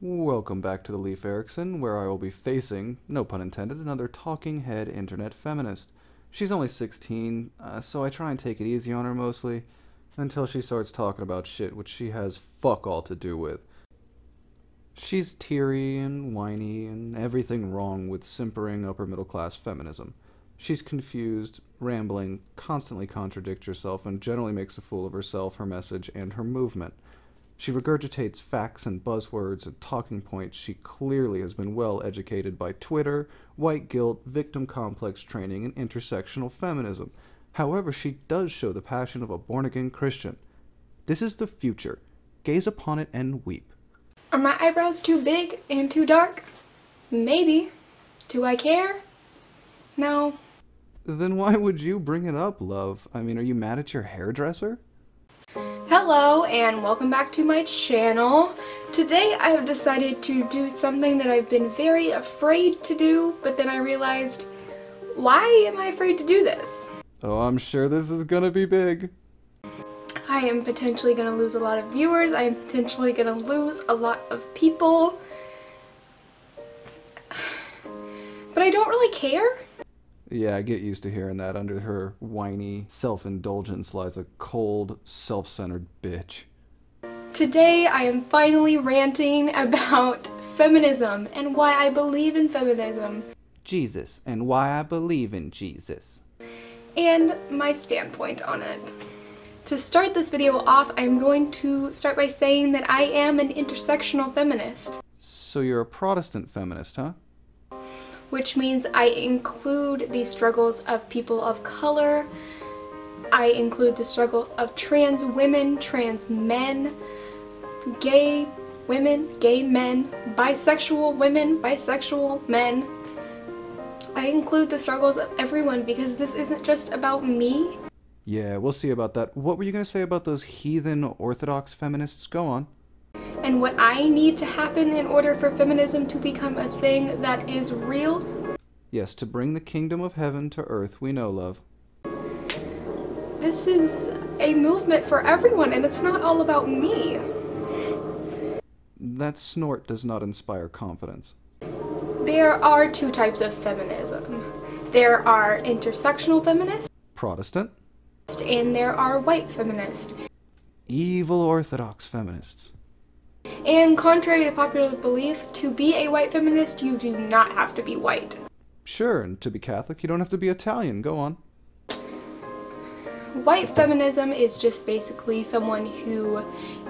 Welcome back to the Leaf Erikson, where I will be facing, no pun intended, another talking head internet feminist. She's only 16, so I try and take it easy on her mostly, until she starts talking about shit which she has fuck all to do with. She's teary and whiny and everything wrong with simpering upper middle class feminism. She's confused, rambling, constantly contradicts herself, and generally makes a fool of herself, her message, and her movement. She regurgitates facts and buzzwords and talking points. She clearly has been well educated by Twitter, white guilt, victim complex training, and intersectional feminism. However, she does show the passion of a born-again Christian. This is the future. Gaze upon it and weep. Are my eyebrows too big and too dark? Maybe. Do I care? No. Then why would you bring it up, love? I mean, are you mad at your hairdresser? Hello and welcome back to my channel. Today I have decided to do something that I've been very afraid to do, but then I realized, why am I afraid to do this? Oh, I'm sure this is gonna be big. I am potentially gonna lose a lot of viewers. I am potentially gonna lose a lot of people. But I don't really care. Yeah, I get used to hearing that. Under her whiny self-indulgence lies a cold, self-centered bitch. Today I am finally ranting about feminism and why I believe in feminism. Jesus, and why I believe in Jesus. And my standpoint on it. To start this video off, I'm going to start by saying that I am an intersectional feminist. So you're a Protestant feminist, huh? Which means I include the struggles of people of color, I include the struggles of trans women, trans men, gay women, gay men, bisexual women, bisexual men. I include the struggles of everyone because this isn't just about me. Yeah, we'll see about that. What were you gonna say about those heathen Orthodox feminists? Go on. And what I need to happen in order for feminism to become a thing that is real? Yes, to bring the kingdom of heaven to earth, we know, love. This is a movement for everyone, and it's not all about me. That snort does not inspire confidence. There are two types of feminism. There are intersectional feminists, Protestant. and there are white feminists. Evil Orthodox feminists. And contrary to popular belief, to be a white feminist, you do not have to be white. Sure, and to be Catholic, you don't have to be Italian. Go on. White feminism is just basically someone who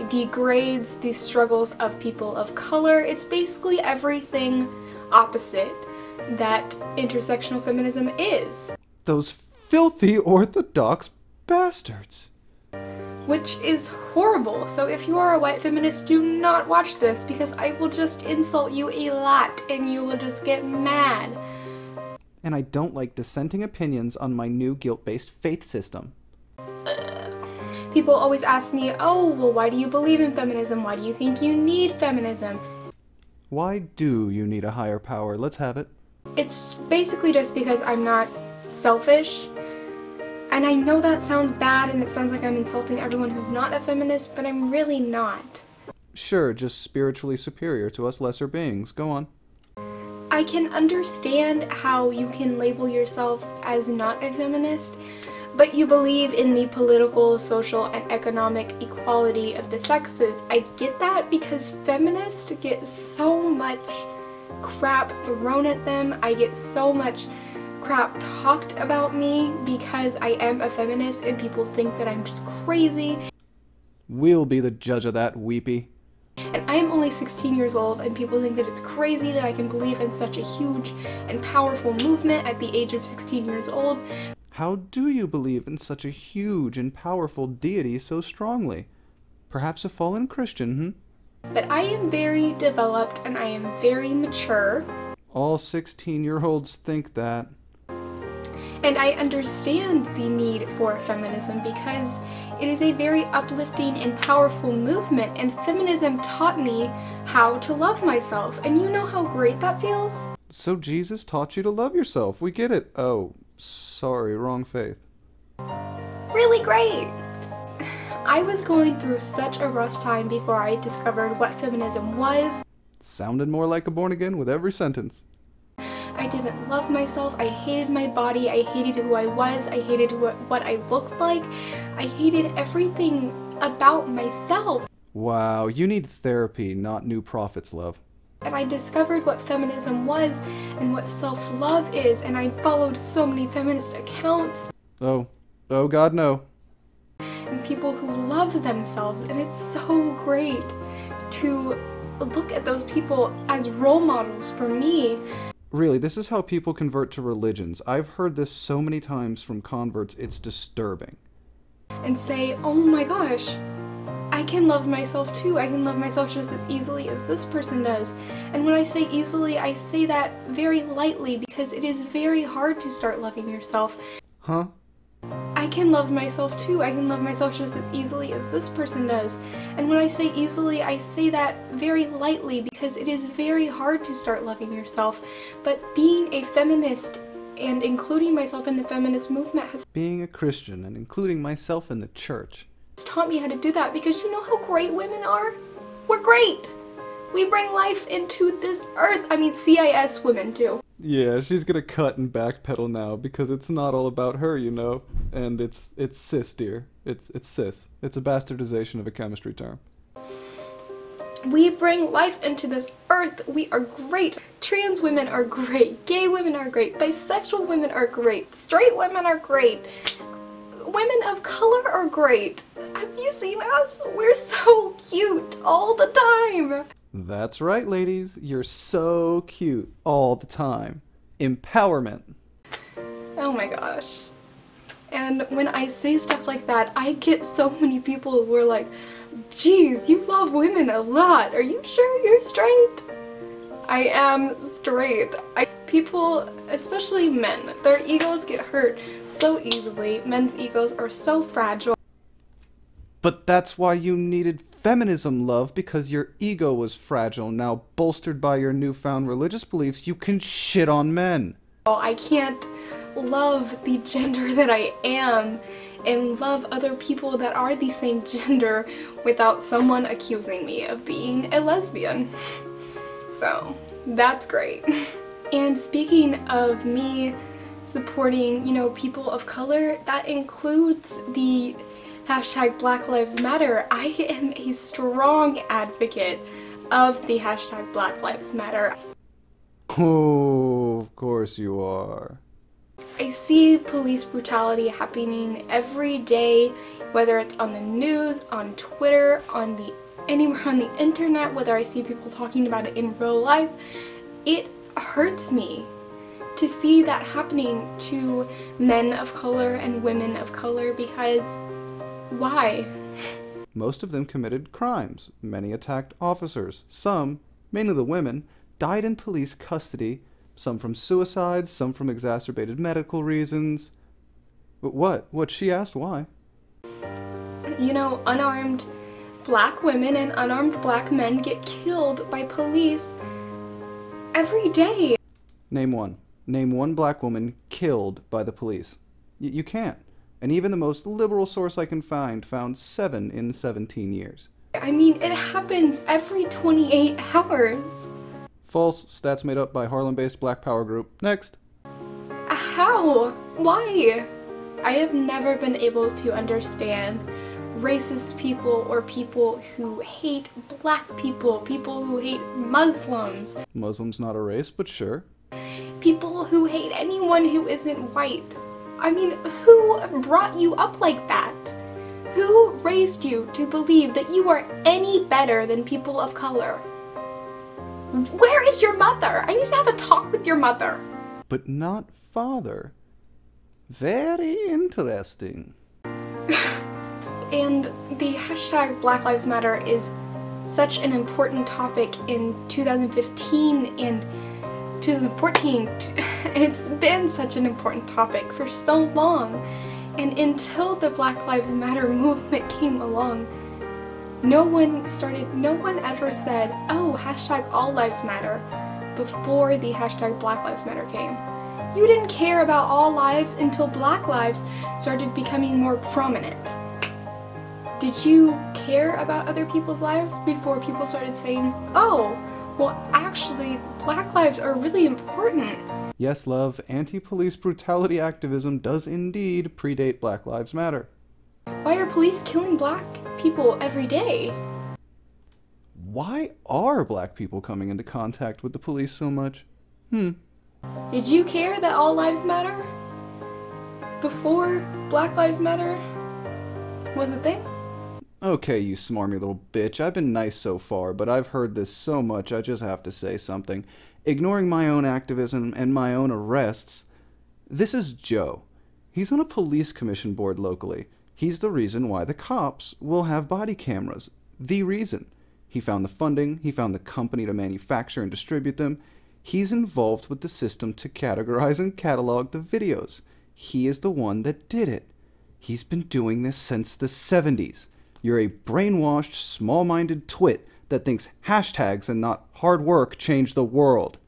degrades the struggles of people of color. It's basically everything opposite that intersectional feminism is. Those filthy Orthodox bastards. Which is horrible. So if you are a white feminist, do not watch this because I will just insult you a lot and you will just get mad. And I don't like dissenting opinions on my new guilt-based faith system. People always ask me, oh, well, why do you believe in feminism? Why do you think you need feminism? Why do you need a higher power? Let's have it. It's basically just because I'm not selfish. And I know that sounds bad and it sounds like I'm insulting everyone who's not a feminist, but I'm really not. Sure, just spiritually superior to us lesser beings. Go on. I can understand how you can label yourself as not a feminist, but you believe in the political, social, and economic equality of the sexes. I get that because feminists get so much crap thrown at them. I get so much crap talked about me because I am a feminist and people think that I'm just crazy. We'll be the judge of that, weepy. And I am only 16 years old and people think that it's crazy that I can believe in such a huge and powerful movement at the age of 16 years old. How do you believe in such a huge and powerful deity so strongly? Perhaps a fallen Christian, But I am very developed and I am very mature. All 16-year-olds think that. And I understand the need for feminism because it is a very uplifting and powerful movement, and feminism taught me how to love myself. And you know how great that feels? So Jesus taught you to love yourself. We get it. Oh, sorry, wrong faith. Really great! I was going through such a rough time before I discovered what feminism was. Sounded more like a born-again with every sentence. I didn't love myself, I hated my body, I hated who I was, I hated what I looked like, I hated everything about myself. Wow, you need therapy, not new prophets, love. And I discovered what feminism was and what self-love is, and I followed so many feminist accounts. Oh God, no. And people who love themselves, and it's so great to look at those people as role models for me. Really, this is how people convert to religions. I've heard this so many times from converts, it's disturbing. And say, oh my gosh, I can love myself too. I can love myself just as easily as this person does. And when I say easily, I say that very lightly because it is very hard to start loving yourself. Huh? I can love myself too. I can love myself just as easily as this person does. And when I say easily, I say that very lightly because it is very hard to start loving yourself. But being a feminist and including myself in the feminist movement has Being a Christian and including myself in the church. taught me how to do that because you know how great women are? We're great! We bring life into this earth. I mean, CIS women too. Yeah, she's gonna cut and backpedal now because it's not all about her, you know. And it's cis, dear. It's cis. It's a bastardization of a chemistry term. We bring life into this earth. We are great. Trans women are great. Gay women are great. Bisexual women are great. Straight women are great. Women of color are great. Have you seen us? We're so cute all the time. That's right, ladies. You're so cute all the time. Empowerment. Oh my gosh. And when I say stuff like that, I get so many people who are like, geez, you love women a lot. Are you sure you're straight? I am straight. People, especially men, their egos get hurt so easily. Men's egos are so fragile. But that's why you needed feminism, love, because your ego was fragile. Now, bolstered by your newfound religious beliefs, you can shit on men. I can't love the gender that I am and love other people that are the same gender without someone accusing me of being a lesbian. So, that's great. And speaking of me supporting, you know, people of color, that includes the hashtag Black Lives Matter. I am a strong advocate of the hashtag Black Lives Matter. Oh, of course you are. I see police brutality happening every day, whether it's on the news, on Twitter, anywhere on the internet, whether I see people talking about it in real life. It hurts me to see that happening to men of color and women of color because why? Most of them committed crimes. Many attacked officers. Some, mainly the women, died in police custody. Some from suicides, some from exacerbated medical reasons. But what? She asked why. You know, unarmed black women and unarmed black men get killed by police every day. Name one. Name one black woman killed by the police. You can't. And even the most liberal source I can find found 7 in 17 years. I mean, it happens every 28 hours. False. Stats made up by Harlem-based Black Power group. Next. How? Why? I have never been able to understand racist people or people who hate black people, people who hate Muslims. Muslim's not a race, but sure. People who hate anyone who isn't white. I mean, who brought you up like that? Who raised you to believe that you are any better than people of color? Where is your mother? I need to have a talk with your mother. But not father. Very interesting. And the hashtag Black Lives Matter is such an important topic in 2015 and 2014. It's been such an important topic for so long. And until the Black Lives Matter movement came along, no one ever said, oh, hashtag all lives matter before the hashtag Black Lives Matter came. You didn't care about all lives until Black lives started becoming more prominent. Did you care about other people's lives before people started saying, oh, Well, actually, Black lives are really important. Yes, love, anti-police brutality activism does indeed predate Black Lives Matter. Why are police killing Black people every day? Why are Black people coming into contact with the police so much? Did you care that all lives matter? Before Black Lives Matter was a thing? Okay, you smarmy little bitch, I've been nice so far, but I've heard this so much I just have to say something. Ignoring my own activism and my own arrests, this is Joe. He's on a police commission board locally. He's the reason why the cops will have body cameras. The reason. He found the funding, he found the company to manufacture and distribute them. He's involved with the system to categorize and catalog the videos. He is the one that did it. He's been doing this since the 70s. You're a brainwashed, small-minded twit that thinks hashtags and not hard work change the world.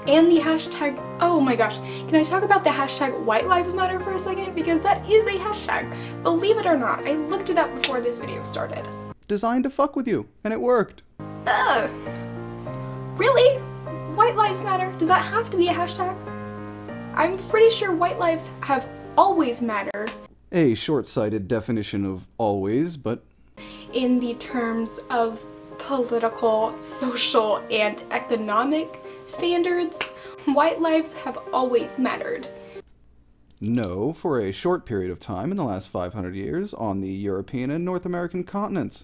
And the hashtag, oh my gosh, can I talk about the hashtag White Lives Matter for a second? Because that is a hashtag. Believe it or not, I looked it up before this video started. Designed to fuck with you, and it worked. Ugh. Really? White Lives Matter? Does that have to be a hashtag? I'm pretty sure white lives have always mattered. A short-sighted definition of always, but In the terms of political, social, and economic standards, white lives have always mattered. no, for a short period of time in the last 500 years on the European and North American continents.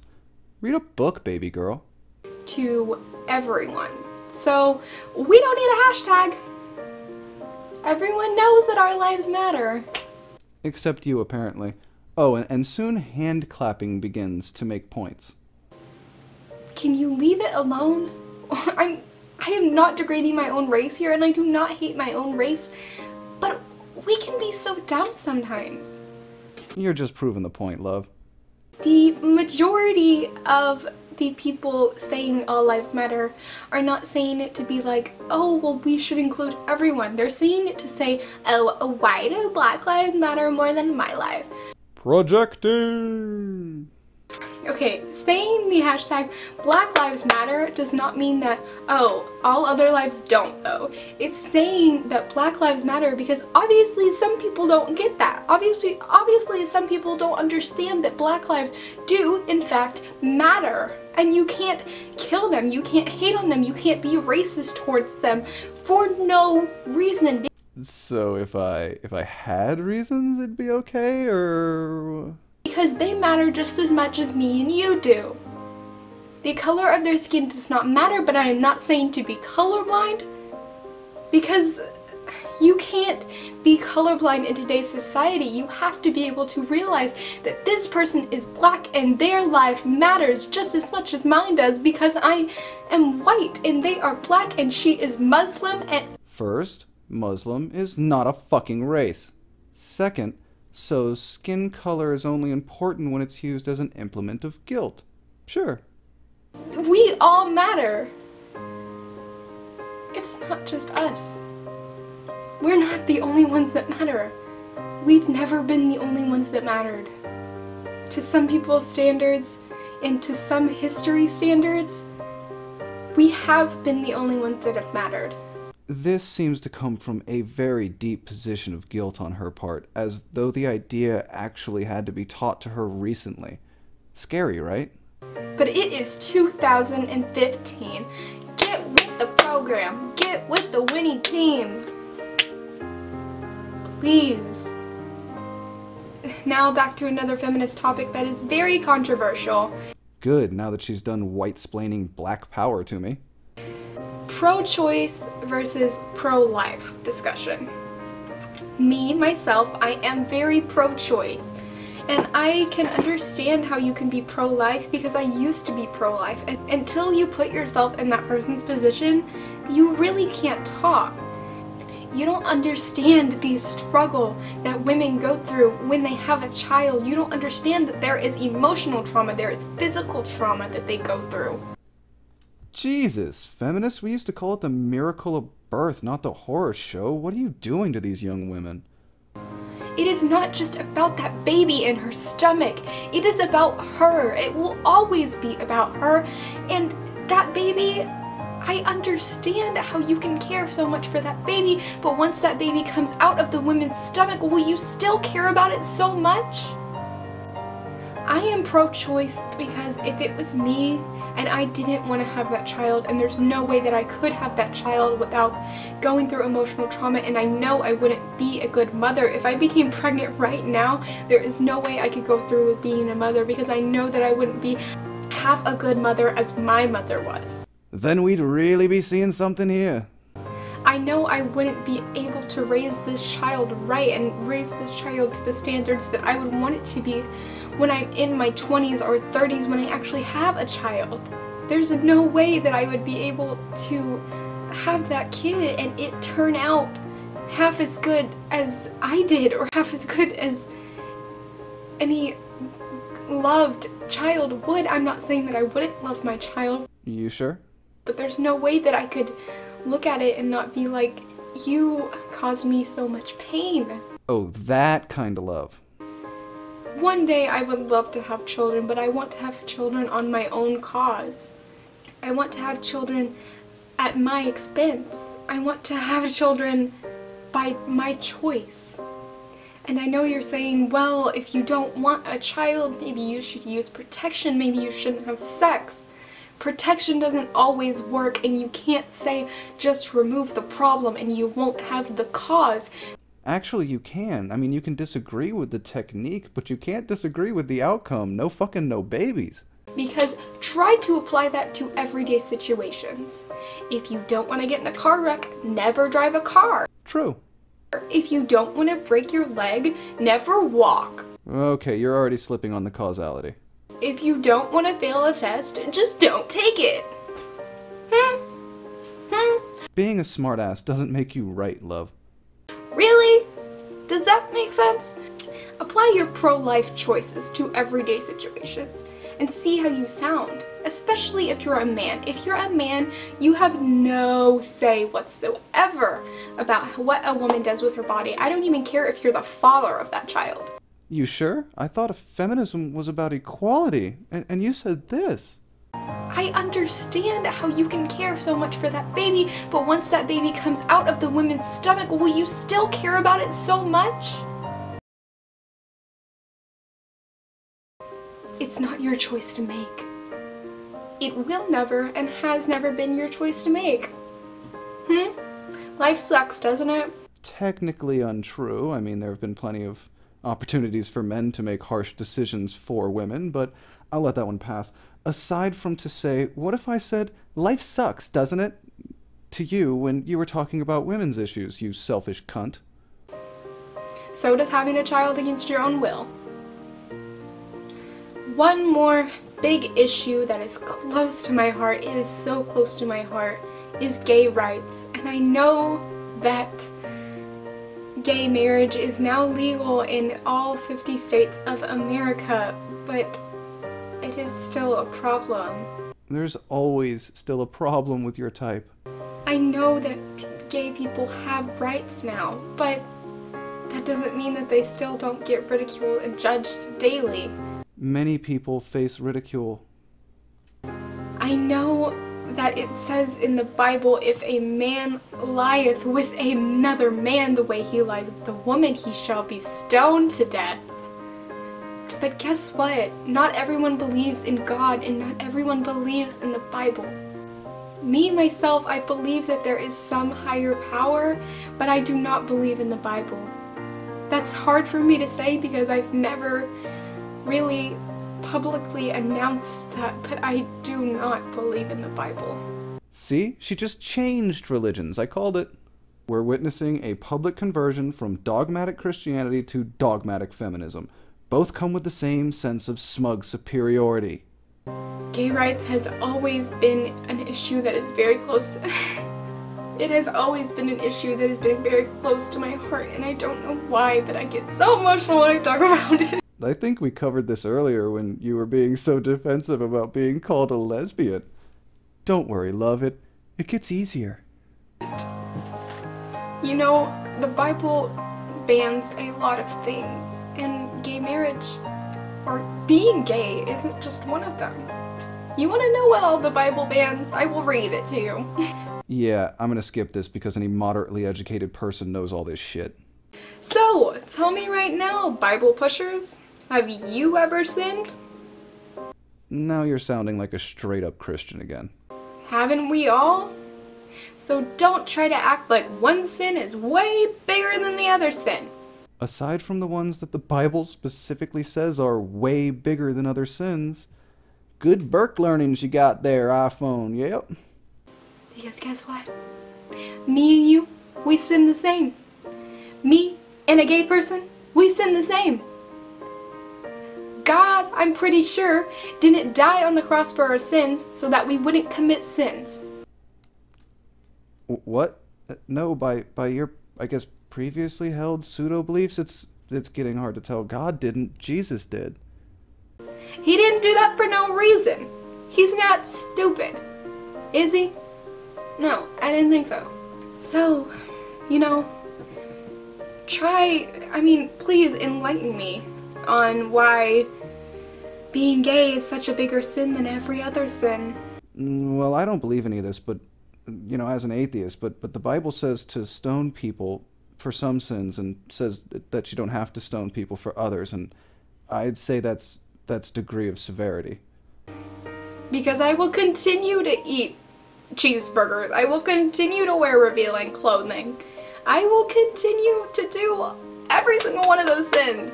Read a book, baby girl. To everyone. So, we don't need a hashtag. Everyone knows that our lives matter. Except you, apparently. Oh, and soon hand clapping begins to make points. Can you leave it alone? I am not degrading my own race here, and I do not hate my own race, but we can be so dumb sometimes. You're just proving the point, love. The majority of the people saying all lives matter are not saying it to be like, oh, well, we should include everyone. They're saying it to say, oh, why do Black lives matter more than my life? Projecting! Okay, saying the hashtag Black Lives Matter does not mean that, oh, all other lives don't though. It's saying that Black Lives Matter because obviously some people don't get that. Obviously some people don't understand that Black lives do in fact matter. And you can't kill them, you can't hate on them, you can't be racist towards them for no reason. So if I had reasons, it'd be okay, or... Because they matter just as much as me and you do. The color of their skin does not matter, but I am not saying to be colorblind. Because you can't be colorblind in today's society. You have to be able to realize that this person is Black and their life matters just as much as mine does because I am white and they are Black and she is Muslim and... First, Muslim is not a fucking race. Second, so skin color is only important when it's used as an implement of guilt. Sure. We all matter. It's not just us. We're not the only ones that matter. We've never been the only ones that mattered. To some people's standards and to some history standards, we have been the only ones that have mattered. This seems to come from a very deep position of guilt on her part, as though the idea actually had to be taught to her recently. Scary, right? But it is 2015. Get with the program. Get with the winning team. Please. Now back to another feminist topic that is very controversial. Good, now that she's done white-splaining Black power to me. Pro-choice versus pro-life discussion. Me, myself, I am very pro-choice. And I can understand how you can be pro-life because I used to be pro-life. And until you put yourself in that person's position, you really can't talk. You don't understand the struggle that women go through when they have a child. You don't understand that there is emotional trauma, there is physical trauma that they go through. Jesus, feminists, we used to call it the miracle of birth, not the horror show. What are you doing to these young women? It is not just about that baby in her stomach. It is about her. It will always be about her. And that baby, I understand how you can care so much for that baby, but once that baby comes out of the woman's stomach, will you still care about it so much? I am pro-choice because if it was me and I didn't want to have that child, and there's no way that I could have that child without going through emotional trauma, and I know I wouldn't be a good mother. If I became pregnant right now, there is no way I could go through with being a mother because I know that I wouldn't be half a good mother as my mother was. Then we'd really be seeing something here. I know I wouldn't be able to raise this child right and raise this child to the standards that I would want it to be when I'm in my 20s or 30s when I actually have a child. There's no way that I would be able to have that kid and it turn out half as good as I did or half as good as any loved child would. I'm not saying that I wouldn't love my child. You sure? But there's no way that I could look at it and not be like, you caused me so much pain. Oh, that kind of love. One day I would love to have children, but I want to have children on my own cause. I want to have children at my expense. I want to have children by my choice. And I know you're saying, well, if you don't want a child, maybe you should use protection, maybe you shouldn't have sex. Protection doesn't always work, and you can't say just remove the problem and you won't have the cause. Actually, you can. I mean, you can disagree with the technique, but you can't disagree with the outcome. No fucking no babies. Because try to apply that to everyday situations. If you don't want to get in a car wreck, never drive a car. True. If you don't want to break your leg, never walk. Okay, you're already slipping on the causality. If you don't want to fail a test, just don't take it. Being a smartass doesn't make you right, love. Really? Does that make sense? Apply your pro-life choices to everyday situations and see how you sound, especially if you're a man. If you're a man, you have no say whatsoever about what a woman does with her body. I don't even care if you're the father of that child. You sure? I thought feminism was about equality, and you said this. I understand how you can care so much for that baby, but once that baby comes out of the woman's stomach, will you still care about it so much? It's not your choice to make. It will never and has never been your choice to make. Life sucks, doesn't it? Technically untrue. I mean, there have been plenty of opportunities for men to make harsh decisions for women, but I'll let that one pass. Aside from to say, what if I said, life sucks, doesn't it? To you when you were talking about women's issues, you selfish cunt. So does having a child against your own will. One more big issue that is close to my heart, it is so close to my heart, is gay rights. And I know that gay marriage is now legal in all 50 states of America, but it is still a problem. There's always still a problem with your type. I know that gay people have rights now, but that doesn't mean that they still don't get ridiculed and judged daily. Many people face ridicule. I know that it says in the Bible, if a man lieth with another man the way he lies with a woman, he shall be stoned to death. But guess what? Not everyone believes in God, and not everyone believes in the Bible. Me, myself, I believe that there is some higher power, but I do not believe in the Bible. That's hard for me to say because I've never really publicly announced that, but I do not believe in the Bible. See? She just changed religions. I called it. We're witnessing a public conversion from dogmatic Christianity to dogmatic feminism. Both come with the same sense of smug superiority. Gay rights has always been an issue that is very close. It has always been an issue that has been very close to my heart, and I don't know why, but I get so emotional when I talk about it. I think we covered this earlier when you were being so defensive about being called a lesbian. Don't worry, love, it gets easier. You know, the Bible bans a lot of things, and gay marriage, or being gay, isn't just one of them. You want to know what all the Bible bans? I will read it to you. Yeah, I'm gonna skip this because any moderately educated person knows all this shit. So, tell me right now, Bible pushers, have you ever sinned? Now you're sounding like a straight-up Christian again. Haven't we all? So don't try to act like one sin is way bigger than the other sin. Aside from the ones that the Bible specifically says are way bigger than other sins, good Burke learnings you got there, iPhone, yep. Because guess what? Me and you, we sin the same. Me and a gay person, we sin the same. God, I'm pretty sure, didn't die on the cross for our sins so that we wouldn't commit sins. What? No, by your, I guess, previously held pseudo-beliefs, it's getting hard to tell. God didn't, Jesus did. He didn't do that for no reason. He's not stupid. Is he? No, I didn't think so. So, you know, please enlighten me on why being gay is such a bigger sin than every other sin. Well, I don't believe any of this, but, you know, as an atheist, but the Bible says to stone people for some sins and says that you don't have to stone people for others, and I'd say that's degree of severity. Because I will continue to eat cheeseburgers. I will continue to wear revealing clothing. I will continue to do every single one of those sins.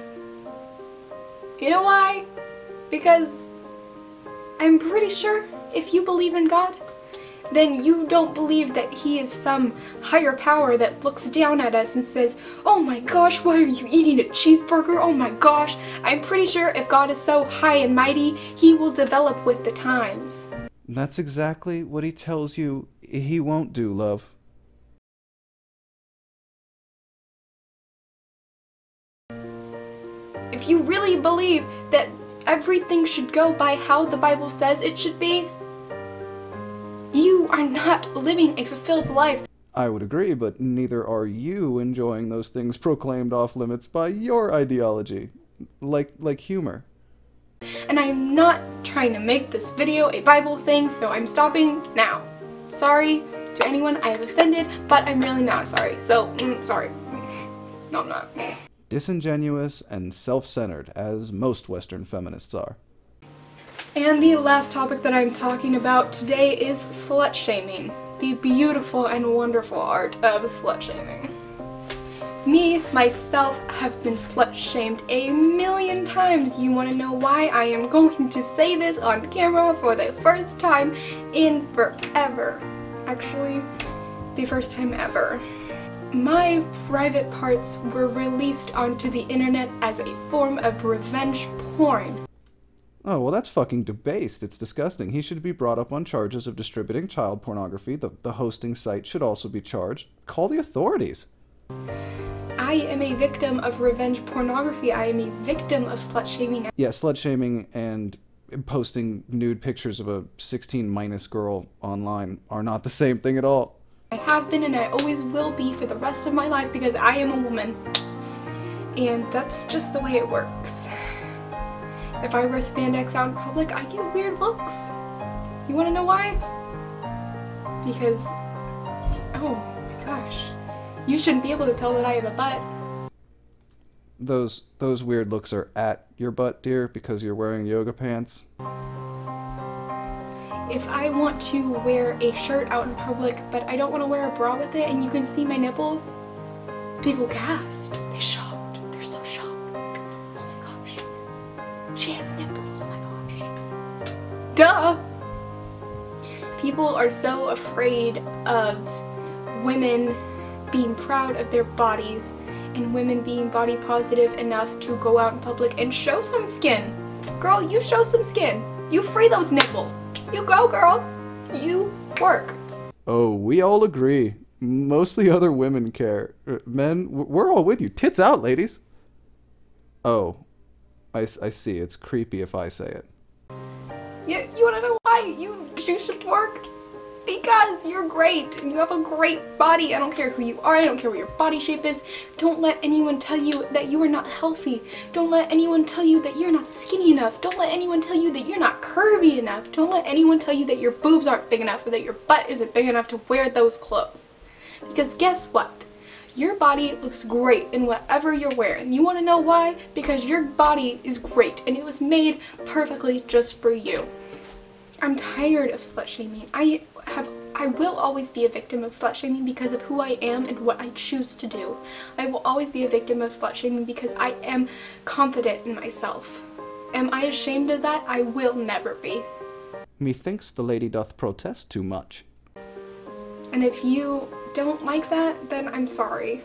You know why? Because I'm pretty sure if you believe in God, then you don't believe that he is some higher power that looks down at us and says, oh my gosh, why are you eating a cheeseburger? Oh my gosh. I'm pretty sure if God is so high and mighty, he will develop with the times. That's exactly what he tells you he won't do, love. If you really believe that everything should go by how the Bible says it should be, you are not living a fulfilled life. I would agree, but neither are you enjoying those things proclaimed off limits by your ideology. Like humor. And I'm not trying to make this video a Bible thing, so I'm stopping now. Sorry to anyone I have offended, but I'm really not sorry. So, sorry. No, I'm not. Disingenuous and self-centered, as most Western feminists are. And the last topic that I'm talking about today is slut-shaming. The beautiful and wonderful art of slut-shaming. Me, myself, have been slut-shamed a million times. You want to know why? I am going to say this on camera for the first time in forever. Actually, the first time ever. My private parts were released onto the internet as a form of revenge porn. Oh, well, that's fucking debased. It's disgusting. He should be brought up on charges of distributing child pornography. The hosting site should also be charged. Call the authorities. I am a victim of revenge pornography. I am a victim of slut-shaming. Yeah, slut-shaming and posting nude pictures of a 16- girl online are not the same thing at all. I have been and I always will be for the rest of my life because I am a woman. And that's just the way it works. If I wear spandex out in public, I get weird looks. You want to know why? Because, oh my gosh, you shouldn't be able to tell that I have a butt. Those weird looks are at your butt, dear, because you're wearing yoga pants. If I want to wear a shirt out in public, but I don't want to wear a bra with it and you can see my nipples, people gasp. They're shocked. They're so shocked. Oh my gosh. She has nipples. Oh my gosh. Duh! People are so afraid of women being proud of their bodies and women being body positive enough to go out in public and show some skin. Girl, you show some skin. You free those nipples. You go, girl. You work. Oh, we all agree. Mostly other women care. Men, we're all with you. Tits out, ladies. Oh, I see. It's creepy if I say it. You want to know why? You should work? Because you're great and you have a great body. I don't care who you are. I don't care what your body shape is. Don't let anyone tell you that you are not healthy. Don't let anyone tell you that you're not skinny enough. Don't let anyone tell you that you're not curvy enough. Don't let anyone tell you that your boobs aren't big enough or that your butt isn't big enough to wear those clothes. Because guess what? Your body looks great in whatever you're wearing. You want to know why? Because your body is great and it was made perfectly just for you. I'm tired of slut shaming. I will always be a victim of slut shaming because of who I am and what I choose to do. I will always be a victim of slut shaming because I am confident in myself. Am I ashamed of that? I will never be. Methinks the lady doth protest too much. And if you don't like that, then I'm sorry.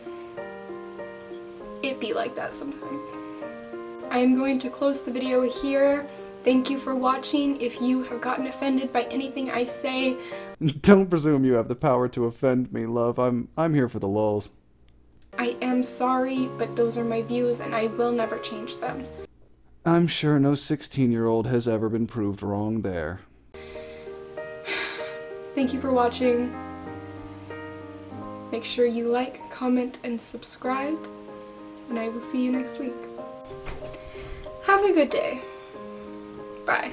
It be like that sometimes. I am going to close the video here. Thank you for watching. If you have gotten offended by anything I say, don't presume you have the power to offend me, love. I'm here for the lulz. I am sorry, but those are my views and I will never change them. I'm sure no 16-year-old has ever been proved wrong there. Thank you for watching. Make sure you like, comment, and subscribe, and I will see you next week. Have a good day. Bye.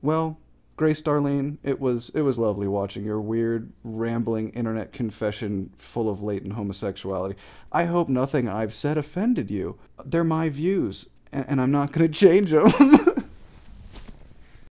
Well, Grace Darlene, it was lovely watching your weird, rambling internet confession full of latent homosexuality. I hope nothing I've said offended you. They're my views, and I'm not gonna change them.